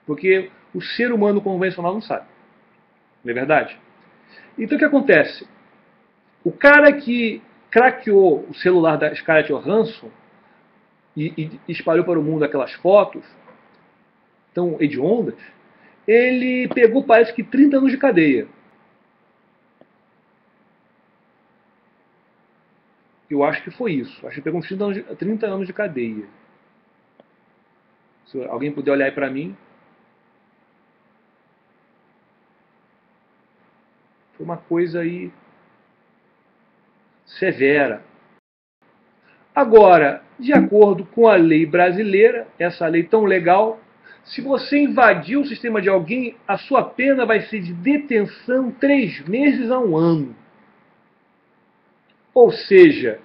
Porque o ser humano convencional não sabe. Não é verdade? Então o que acontece? O cara que craqueou o celular da Scarlett Johansson e espalhou para o mundo aquelas fotos tão hediondas, ele pegou, parece que 30 anos de cadeia. Eu acho que foi isso. Acho que pegou uns 30 anos de cadeia. Se alguém puder olhar aí para mim. Foi uma coisa aí severa. Agora, de acordo com a lei brasileira, essa lei tão legal, se você invadir o sistema de alguém, a sua pena vai ser de detenção 3 meses a 1 ano. Ou seja,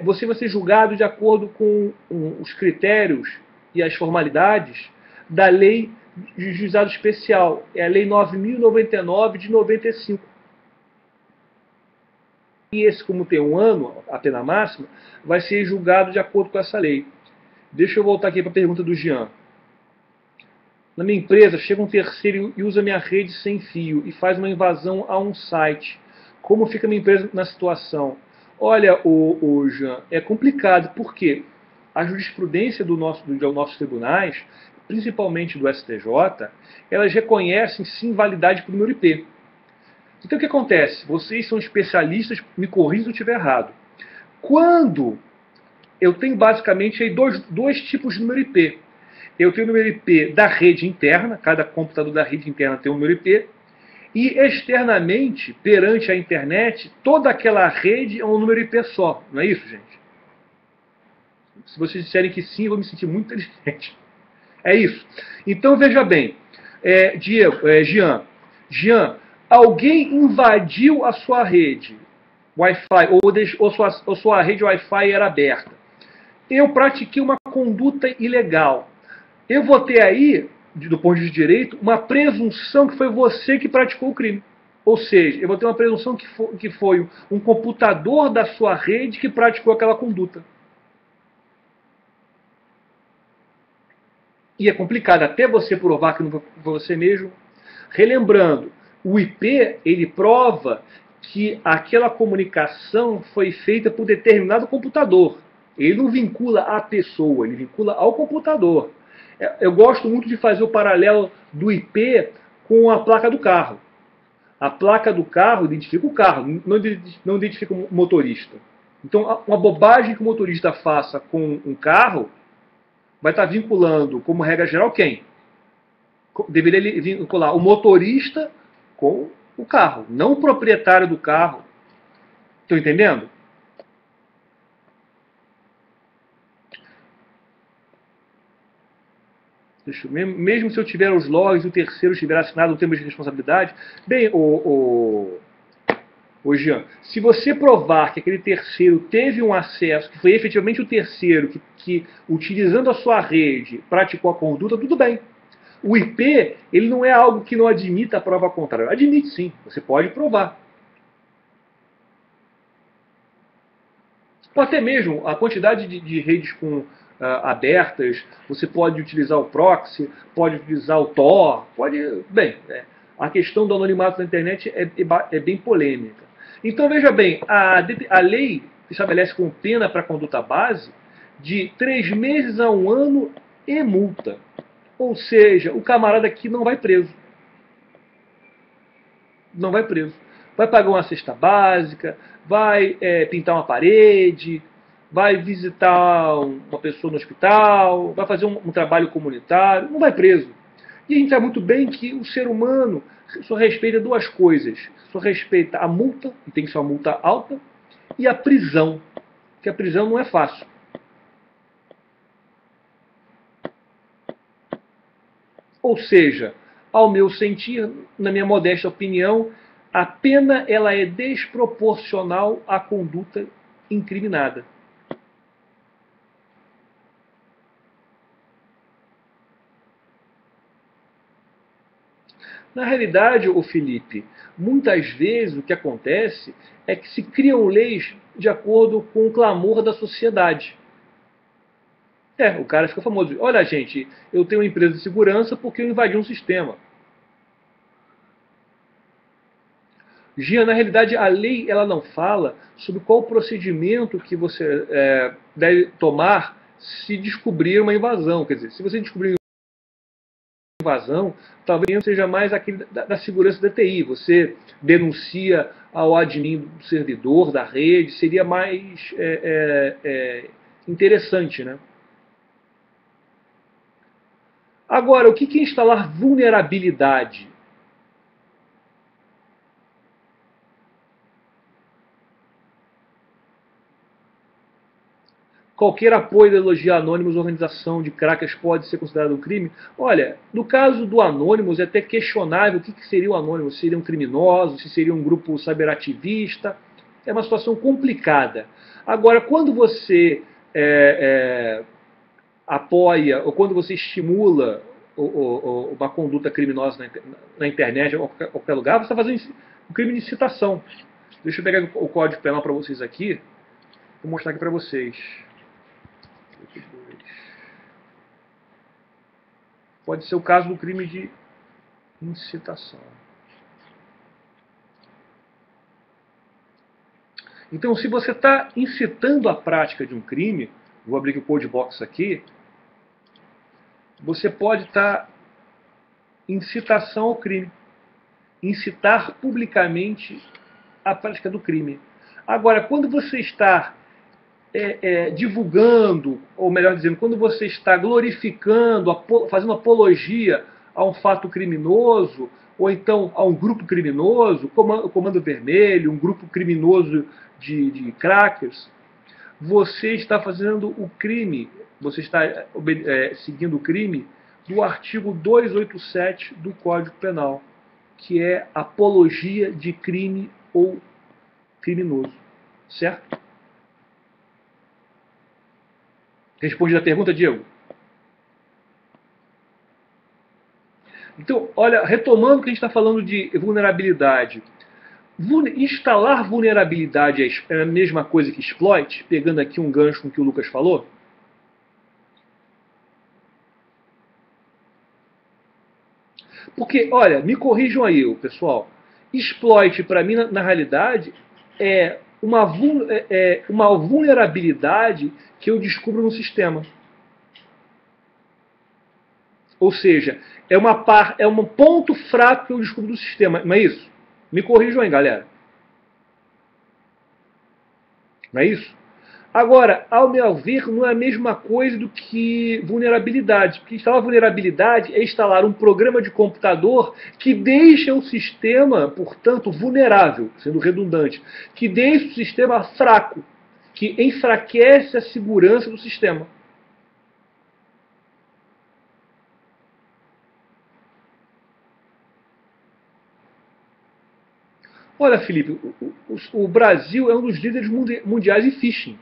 você vai ser julgado de acordo com os critérios e as formalidades da lei de juizado especial. É a lei 9.099 de 95. E esse, como tem 1 ano, a pena máxima, vai ser julgado de acordo com essa lei. Deixa eu voltar aqui para a pergunta do Jean. Na minha empresa, chega um terceiro e usa minha rede sem fio e faz uma invasão a um site. Como fica a minha empresa na situação? Olha, Jean, é complicado, porque a jurisprudência dos nossos tribunais, principalmente do STJ, elas reconhecem sim validade para o número IP. Então o que acontece? Vocês são especialistas, me corrijam se eu estiver errado. Quando eu tenho basicamente aí dois tipos de número IP. Eu tenho o número IP da rede interna, cada computador da rede interna tem um número IP, e externamente, perante a internet, toda aquela rede é um número IP só. Não é isso, gente? Se vocês disserem que sim, eu vou me sentir muito inteligente. É isso. Então veja bem, Jean, alguém invadiu a sua rede Wi-Fi, ou sua rede Wi-Fi era aberta. Eu pratiquei uma conduta ilegal. Eu vou ter aí, do ponto de direito, uma presunção que foi você que praticou o crime. Ou seja, eu vou ter uma presunção que foi um computador da sua rede que praticou aquela conduta. E é complicado até você provar que não foi você mesmo. Relembrando, o IP ele prova que aquela comunicação foi feita por determinado computador. Ele não vincula a pessoa, ele vincula ao computador. Eu gosto muito de fazer o paralelo do IP com a placa do carro. A placa do carro identifica o carro, não identifica o motorista. Então, uma bobagem que o motorista faça com um carro vai estar vinculando, como regra geral, quem? Deveria vincular o motorista com o carro, não o proprietário do carro. Estão entendendo? Mesmo se eu tiver os logs e o terceiro tiver assinado o termo de responsabilidade, bem, Jean, se você provar que aquele terceiro teve um acesso, que foi efetivamente o terceiro que utilizando a sua rede, praticou a conduta, tudo bem. O IP, ele não é algo que não admita a prova contrária. Admite sim, você pode provar. Ou até mesmo a quantidade de redes abertas, você pode utilizar o proxy, pode utilizar o Tor, pode... Bem, a questão do anonimato na internet é bem polêmica. Então, veja bem, a lei estabelece como pena para a conduta base de 3 meses a 1 ano e multa. Ou seja, o camarada aqui não vai preso. Não vai preso. Vai pagar uma cesta básica, vai pintar uma parede, vai visitar uma pessoa no hospital, vai fazer um trabalho comunitário, não vai preso. E a gente sabe muito bem que o ser humano só respeita duas coisas. Só respeita a multa, e tem que ser uma multa alta, e a prisão, que a prisão não é fácil. Ou seja, ao meu sentir, na minha modesta opinião, a pena ela é desproporcional à conduta incriminada. Na realidade, o Felipe, muitas vezes o que acontece é que se criam leis de acordo com o clamor da sociedade. O cara fica famoso. Olha, gente, eu tenho uma empresa de segurança porque eu invadi um sistema. Gia, na realidade, a lei ela não fala sobre qual o procedimento que você deve tomar se descobrir uma invasão. Quer dizer, se você descobrir uma invasão, talvez seja mais aquele da segurança da TI. Você denuncia ao admin do servidor, da rede, seria mais interessante, né? Agora, o que é instalar vulnerabilidade? Qualquer apoio da Elogia Anonymous, organização de crackers, pode ser considerado um crime? Olha, no caso do Anonymous, é até questionável o que seria o Anonymous. Seriam criminosos? Se seria um grupo cyberativista? É uma situação complicada. Agora, quando você apoia ou quando você estimula uma conduta criminosa na internet ou em qualquer lugar, você está fazendo um crime de incitação. Deixa eu pegar o código penal para vocês aqui. Vou mostrar aqui para vocês. Pode ser o caso do crime de incitação. Então, se você está incitando a prática de um crime, vou abrir aqui o code box aqui, você pode estar incitação ao crime. Incitar publicamente a prática do crime. Agora, quando você está divulgando, ou melhor dizendo, quando você está glorificando, fazendo apologia a um fato criminoso, ou então a um grupo criminoso, o Comando Vermelho, um grupo criminoso de crackers, você está fazendo o crime, você está seguindo o crime do artigo 287 do Código Penal, que é apologia de crime ou criminoso. Certo? Responde a pergunta, Diego? Então, olha, retomando que a gente está falando de vulnerabilidade. Instalar vulnerabilidade é a mesma coisa que exploit, pegando aqui um gancho com o que o Lucas falou? Porque, olha, me corrijam aí, pessoal. Exploit, para mim, na realidade, é uma vulnerabilidade que eu descubro no sistema. Ou seja, é um ponto fraco que eu descubro do sistema. Não é isso? Me corrijam aí, galera. Não é isso? Agora, ao meu ver, não é a mesma coisa do que vulnerabilidade. Porque instalar vulnerabilidade é instalar um programa de computador que deixa o sistema, portanto, vulnerável, sendo redundante, que deixa o sistema fraco, que enfraquece a segurança do sistema. Olha, Felipe, o Brasil é um dos líderes mundiais em phishing.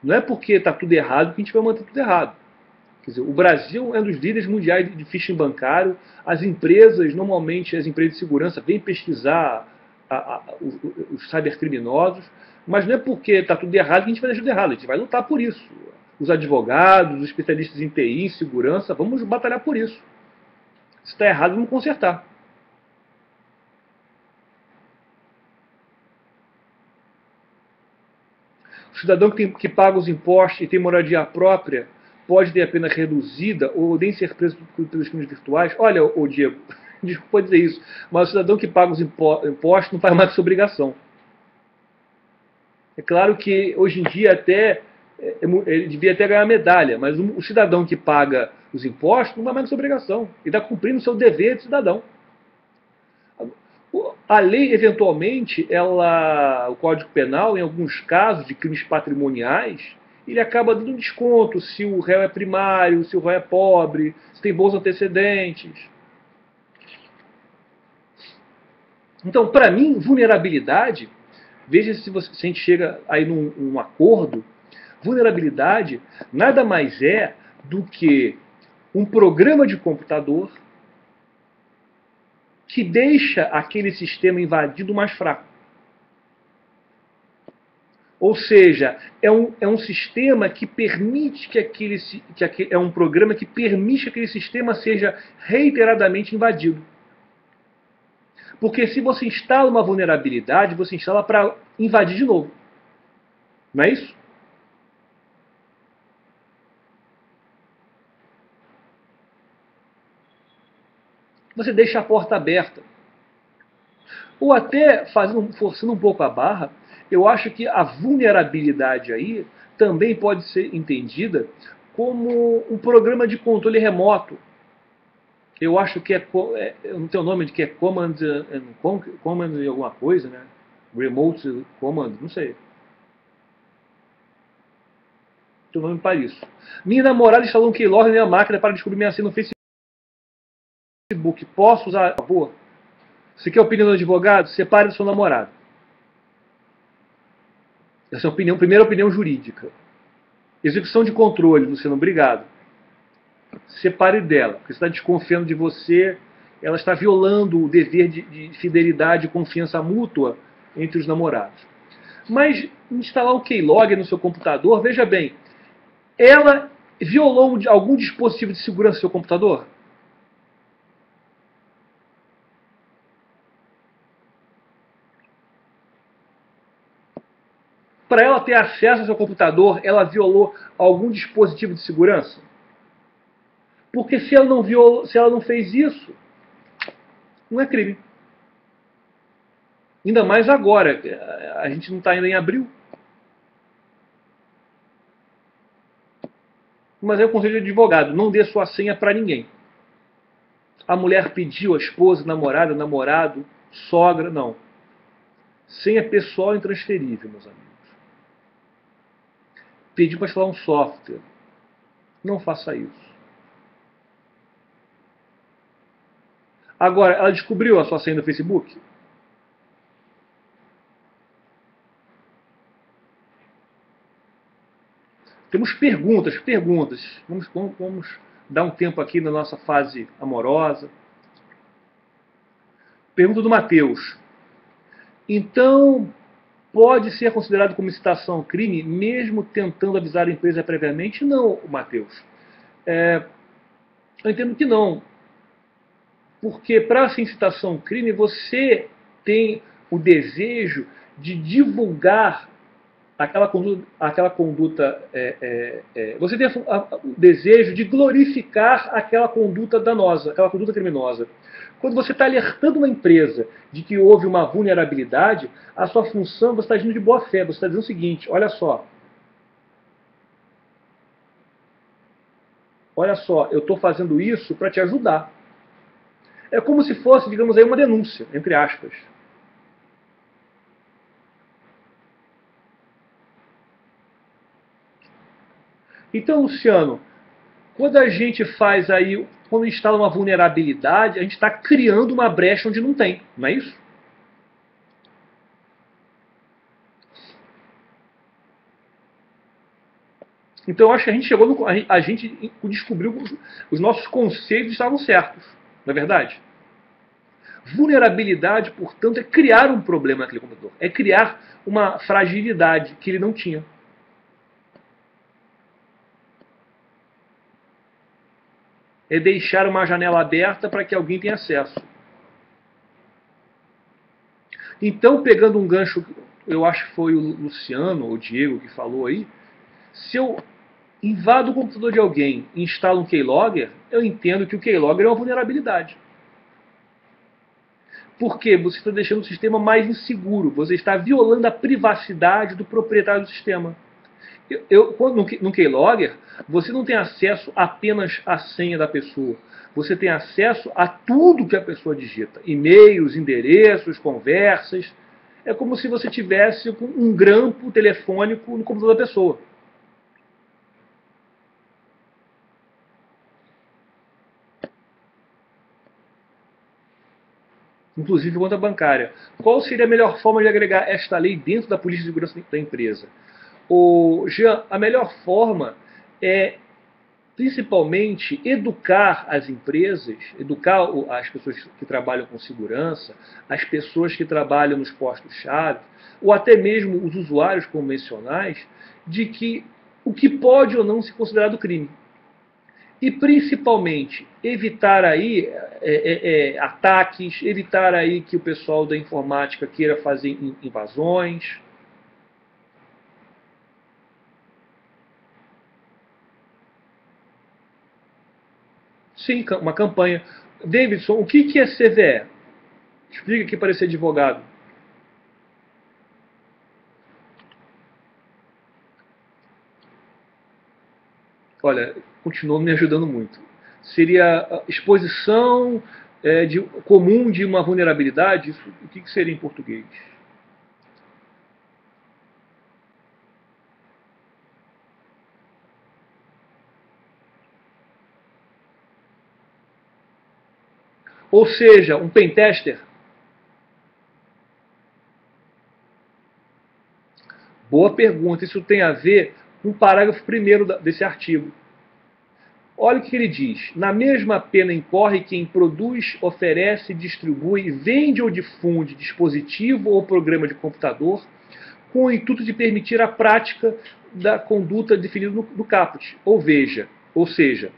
Não é porque está tudo errado que a gente vai manter tudo errado. Quer dizer, o Brasil é um dos líderes mundiais de phishing bancário. As empresas, normalmente as empresas de segurança, vêm pesquisar os cybercriminosos, mas não é porque está tudo errado que a gente vai deixar tudo errado. A gente vai lutar por isso. Os advogados, os especialistas em TI, em segurança, vamos batalhar por isso. Se está errado, vamos consertar. O cidadão que paga os impostos e tem moradia própria pode ter a pena reduzida ou nem ser preso pelos crimes virtuais. Olha, ô Diego, desculpa dizer isso, mas o cidadão que paga os impostos não faz mais que sua obrigação. É claro que hoje em dia até ele devia até ganhar medalha, mas o cidadão que paga os impostos não faz mais que sua obrigação. Ele está cumprindo o seu dever de cidadão. A lei, eventualmente, o Código Penal, em alguns casos de crimes patrimoniais, ele acaba dando desconto se o réu é primário, se o réu é pobre, se tem bons antecedentes. Então, para mim, vulnerabilidade, veja se a gente chega aí num acordo, vulnerabilidade nada mais é do que um programa de computador que deixa aquele sistema invadido mais fraco. Ou seja, é um sistema que permite é um programa que permite que aquele sistema seja reiteradamente invadido. Porque se você instala uma vulnerabilidade, você instala para invadir de novo. Não é isso? Você deixa a porta aberta. Ou até, forçando um pouco a barra, eu acho que a vulnerabilidade aí também pode ser entendida como um programa de controle remoto. Eu acho que não tem o nome de que é Command e alguma coisa, né? Remote Command, não sei. Tem o nome para isso. Minha namorada instalou um keylogger na minha máquina para descobrir minha senha no Facebook. Posso usar? Por favor? Você quer a opinião do advogado? Separe do seu namorado. Essa é a primeira opinião jurídica. Execução de controle, Luciano, obrigado. Separe dela, porque você está desconfiando de você, ela está violando o dever de fidelidade e confiança mútua entre os namorados. Mas instalar o keylogger no seu computador, veja bem, ela violou algum dispositivo de segurança do seu computador? Para ela ter acesso ao seu computador, ela violou algum dispositivo de segurança? Porque se ela não fez isso, não é crime. Ainda mais agora, a gente não está ainda em abril. Mas é o conselho de advogado, não dê sua senha para ninguém. A mulher pediu, a esposa, namorada, namorado, sogra, não. Senha pessoal intransferível, meus amigos. Pediu para instalar um software. Não faça isso. Agora, ela descobriu a sua senha no Facebook? Temos perguntas. Vamos dar um tempo aqui na nossa fase amorosa. Pergunta do Matheus. Então, pode ser considerado como incitação ao crime, mesmo tentando avisar a empresa previamente? Não, Matheus. Eu entendo que não. Porque para essa incitação ao crime, você tem o desejo de divulgar aquela conduta você tem o desejo de glorificar aquela conduta danosa, aquela conduta criminosa. Quando você está alertando uma empresa de que houve uma vulnerabilidade, a sua função, você está agindo de boa fé, você está dizendo o seguinte: olha só, eu estou fazendo isso para te ajudar. É como se fosse, digamos aí, uma denúncia, entre aspas. Então, Luciano, quando a gente faz aí, quando instala uma vulnerabilidade, a gente está criando uma brecha onde não tem, não é isso? Então eu acho que a gente chegou no, a gente descobriu que os nossos conceitos estavam certos, não é verdade? Vulnerabilidade, portanto, é criar um problema naquele computador, é criar uma fragilidade que ele não tinha. É deixar uma janela aberta para que alguém tenha acesso. Então, pegando um gancho, eu acho que foi o Luciano ou o Diego que falou aí, se eu invado o computador de alguém e instalo um keylogger, eu entendo que o keylogger é uma vulnerabilidade. Porque você está deixando o sistema mais inseguro, você está violando a privacidade do proprietário do sistema. No keylogger, você não tem acesso apenas à senha da pessoa. Você tem acesso a tudo que a pessoa digita. E-mails, endereços, conversas. É como se você tivesse um grampo telefônico no computador da pessoa. Inclusive conta bancária. Qual seria a melhor forma de agregar esta lei dentro da política de segurança da empresa? Jean, a melhor forma é principalmente educar as empresas, educar as pessoas que trabalham com segurança, as pessoas que trabalham nos postos-chave, ou até mesmo os usuários convencionais, de que o que pode ou não ser considerado crime. E principalmente evitar aí ataques, evitar aí que o pessoal da informática queira fazer invasões. Sim, uma campanha. Davidson, o que é CVE? Explica aqui para esse advogado. Olha, continuou me ajudando muito. Seria a exposição comum de uma vulnerabilidade? Isso, o que seria em português? Ou seja, um pentester? Boa pergunta. Isso tem a ver com o parágrafo 1º desse artigo. Olha o que ele diz. Na mesma pena incorre quem produz, oferece, distribui, vende ou difunde dispositivo ou programa de computador com o intuito de permitir a prática da conduta definida no caput. Ou seja,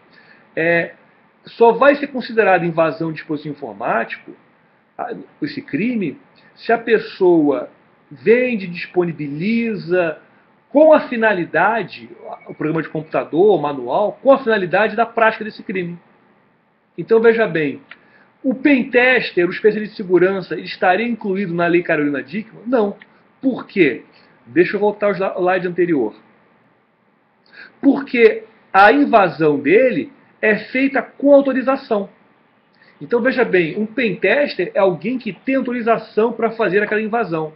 só vai ser considerado invasão de dispositivo informático, esse crime, se a pessoa vende, disponibiliza, com a finalidade, o programa de computador, o manual, com a finalidade da prática desse crime. Então veja bem, o pentester, o especialista de segurança, estaria incluído na Lei Carolina Dickmann? Não. Por quê? Deixa eu voltar ao slide anterior. Porque a invasão dele é feita com autorização. Então veja bem, um pentester é alguém que tem autorização para fazer aquela invasão.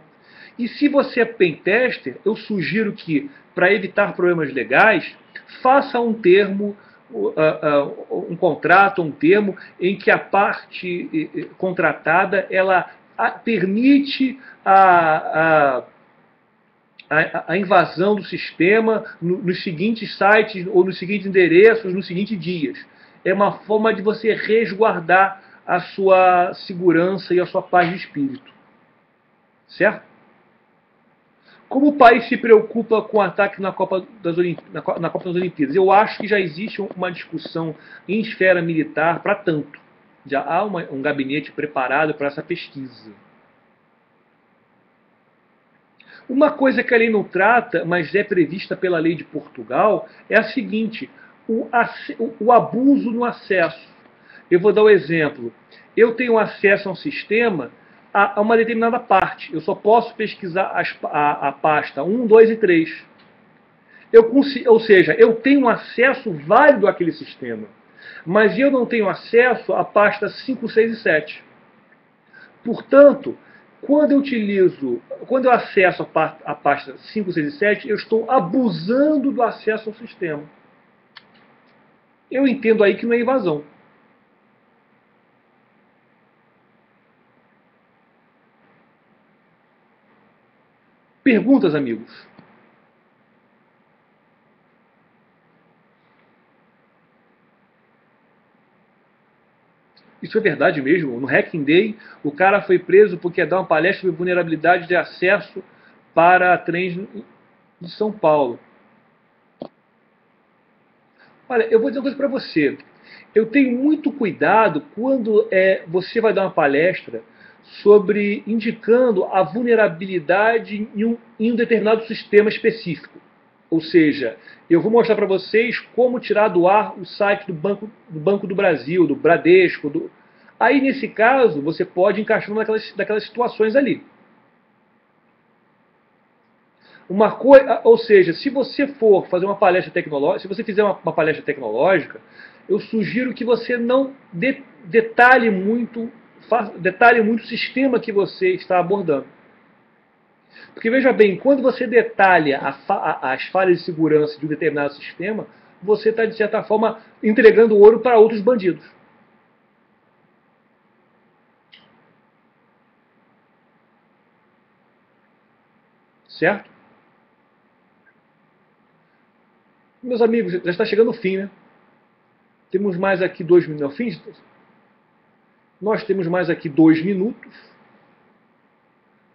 E se você é pentester, eu sugiro que, para evitar problemas legais, faça um termo, um contrato, um termo, em que a parte contratada ela permite a invasão do sistema nos seguintes sites ou nos seguintes endereços, nos seguintes dias. É uma forma de você resguardar a sua segurança e a sua paz de espírito. Certo? Como o país se preocupa com o ataque na Copa na Copa das Olimpíadas? Eu acho que já existe uma discussão em esfera militar para tanto. Já há um gabinete preparado para essa pesquisa. Uma coisa que a lei não trata, mas é prevista pela lei de Portugal, é a seguinte: o abuso no acesso. Eu vou dar um exemplo. Eu tenho acesso a um sistema a uma determinada parte. Eu só posso pesquisar a pasta 1, 2 e 3. Ou seja, eu tenho um acesso válido àquele sistema. Mas eu não tenho acesso à pasta 5, 6 e 7. Portanto, quando eu acesso a pasta 5, 6 e 7, eu estou abusando do acesso ao sistema. Eu entendo aí que não é invasão. Perguntas, amigos? Isso é verdade mesmo? No Hacking Day, o cara foi preso porque ia dar uma palestra sobre vulnerabilidade de acesso para trens de São Paulo. Olha, eu vou dizer uma coisa para você. Eu tenho muito cuidado quando você vai dar uma palestra sobre indicando a vulnerabilidade em um determinado sistema específico. Ou seja, eu vou mostrar para vocês como tirar do ar o site do Banco do Brasil, do Bradesco. Aí, nesse caso, você pode encaixar uma daquelas situações ali. Ou seja, se você for fazer uma palestra tecnológica, se você fizer uma palestra tecnológica, eu sugiro que você não detalhe muito o sistema que você está abordando. Porque veja bem, quando você detalha as falhas de segurança de um determinado sistema, você está, de certa forma, entregando ouro para outros bandidos. Certo? Meus amigos, já está chegando o fim, né? Temos mais aqui 2 minutos. Fim? Nós temos mais aqui 2 minutos.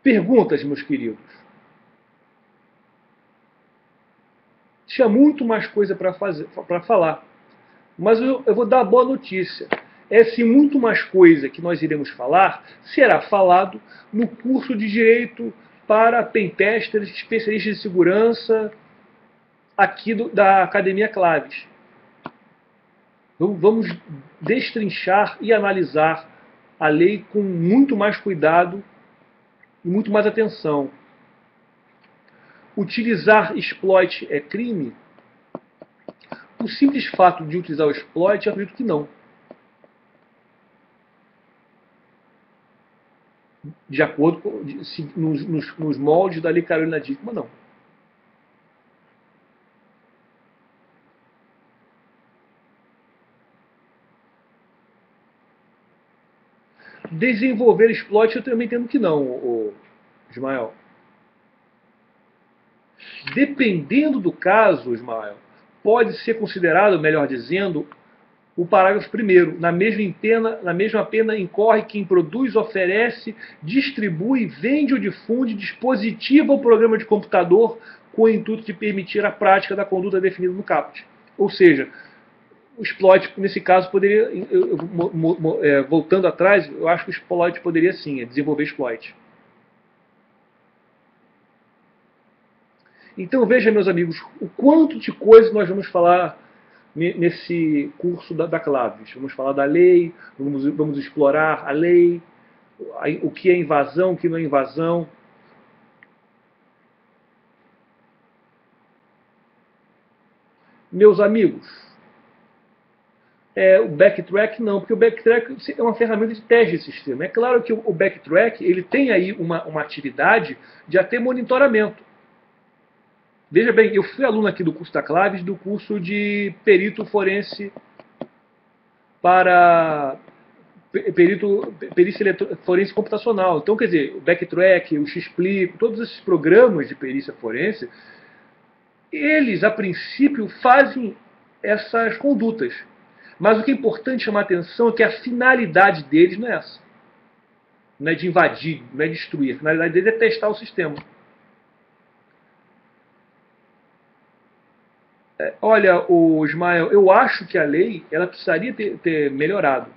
Perguntas, meus queridos. Tinha muito mais coisa para falar. Mas eu vou dar a boa notícia. Esse muito mais coisa que nós iremos falar será falado no curso de Direito para Pentesters, especialistas de segurança, aqui da Academia Claves. Vamos destrinchar e analisar a lei com muito mais cuidado e muito mais atenção. Utilizar exploit é crime? O simples fato de utilizar o exploit, eu acredito que não. De acordo com nos moldes da Lei Carolina Dickmann, não. Desenvolver exploit, eu também entendo que não, Ismael. Dependendo do caso, Ismael, pode ser considerado, melhor dizendo, o parágrafo 1º. Na mesma pena incorre quem produz, oferece, distribui, vende ou difunde dispositivo ou programa de computador com o intuito de permitir a prática da conduta definida no caput. Ou seja, o exploit, nesse caso, poderia, voltando atrás, eu acho que o exploit poderia sim, desenvolver exploit. Então veja, meus amigos, o quanto de coisa nós vamos falar nesse curso da Claves. Vamos falar da lei, vamos explorar a lei, o que é invasão, o que não é invasão. Meus amigos, o backtrack não, porque o backtrack é uma ferramenta de teste de sistema. É claro que o backtrack ele tem aí uma atividade de até monitoramento. Veja bem, eu fui aluno aqui do curso da Claves, do curso de perito forense para perícia forense computacional. Então, quer dizer, o backtrack, o Xplico, todos esses programas de perícia forense, eles, a princípio, fazem essas condutas. Mas o que é importante chamar a atenção é que a finalidade deles não é essa. não é de invadir, não é de destruir. A finalidade dele é testar o sistema. Olha, o Ismael, eu acho que a lei ela precisaria ter melhorado.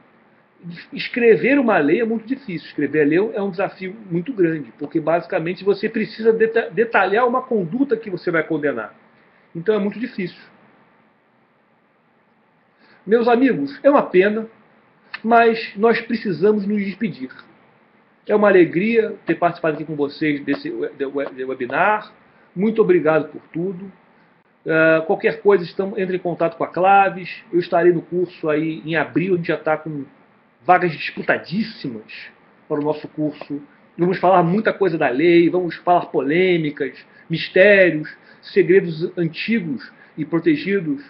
Escrever uma lei é muito difícil. Escrever a lei é um desafio muito grande, porque basicamente você precisa detalhar uma conduta que você vai condenar. Então é muito difícil. Meus amigos, é uma pena, mas nós precisamos nos despedir. É uma alegria ter participado aqui com vocês desse webinar. Muito obrigado por tudo. Qualquer coisa, entre em contato com a Claves. Eu estarei no curso aí em abril, a gente já está com vagas disputadíssimas para o nosso curso. Vamos falar muita coisa da lei, vamos falar polêmicas, mistérios, segredos antigos e protegidos.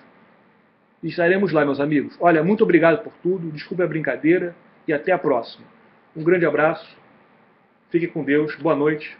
Estaremos lá, meus amigos. Olha, muito obrigado por tudo, desculpe a brincadeira e até a próxima. Um grande abraço, fique com Deus, boa noite.